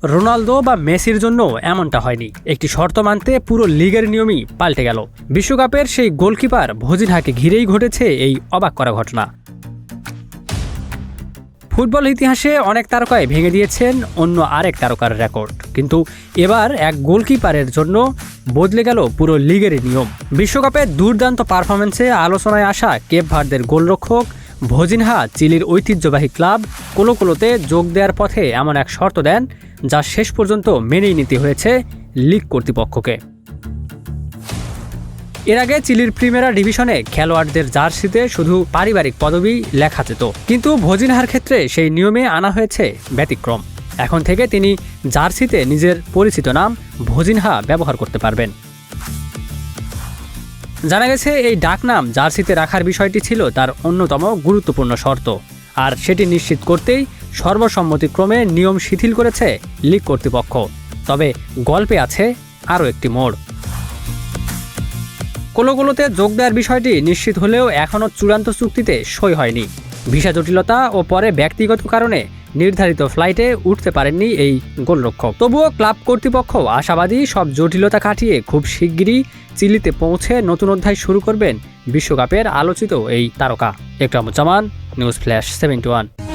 Ronaldo বা মেসির জন্য এমনটা হয়নি। একটি শর্ত মানতে পুরো লিগের নিয়মই পাল্টে গেল। বিশ্বকাপের সেই গোলকিপার ভজিনহাকে ঘিরেই ঘটেছে এই অবাক করা ঘটনা। ফুটবল ইতিহাসে অনেক তারকাই ভেঙে দিয়েছেন অন্য আরেক তারকার রেকর্ড, কিন্তু এবার এক গোলকিপারের জন্য বদলে গেল পুরো লিগের নিয়ম। বিশ্বকাপে দুর্দান্ত পারফরমেন্সে আলোচনায় আসা কেপ ভার্দের গোলরক্ষক ভজিনহা চিলির ঐতিহ্যবাহী ক্লাব কোলো-কোলোতে যোগ দেওয়ার পথে এমন এক শর্ত দেন যা শেষ পর্যন্ত মেনেই নিতে হয়েছে লিগ কর্তৃপক্ষকে। এর আগে চিলির প্রিমিয়ার ডিভিশনে খেলোয়াড়দের জার্সিতে শুধু পারিবারিক পদবি লেখা যেত, কিন্তু ভজিনহার ক্ষেত্রে সেই নিয়মে আনা হয়েছে ব্যতিক্রম। এখন থেকে তিনি জার্সিতে নিজের পরিচিত নাম ভজিনহা ব্যবহার করতে পারবেন। জানা গেছে এই ডাকনাম জার্সিতে রাখার বিষয়টি ছিল তার অন্যতম গুরুত্বপূর্ণ শর্ত, আর সেটি নিশ্চিত করতেই সর্বসম্মতিক্রমে নিয়ম শিথিল করেছে লিগ কর্তৃপক্ষ। তবে গল্পে আছে আরও একটি মোড়। কোলো-কোলোতে যোগ দেওয়ার বিষয়টি নিশ্চিত হলেও এখনও চূড়ান্ত চুক্তিতে সই হয়নি। ভিসা জটিলতা ও পরে ব্যক্তিগত কারণে নির্ধারিত ফ্লাইটে উঠতে পারেননি এই গোলরক্ষক। তবুও ক্লাব কর্তৃপক্ষ আশাবাদী সব জটিলতা কাটিয়ে খুব শিগগিরই চিলিতে পৌঁছে নতুন অধ্যায় শুরু করবেন বিশ্বকাপের আলোচিত এই তারকা। Ekramuzzaman, news flash 71।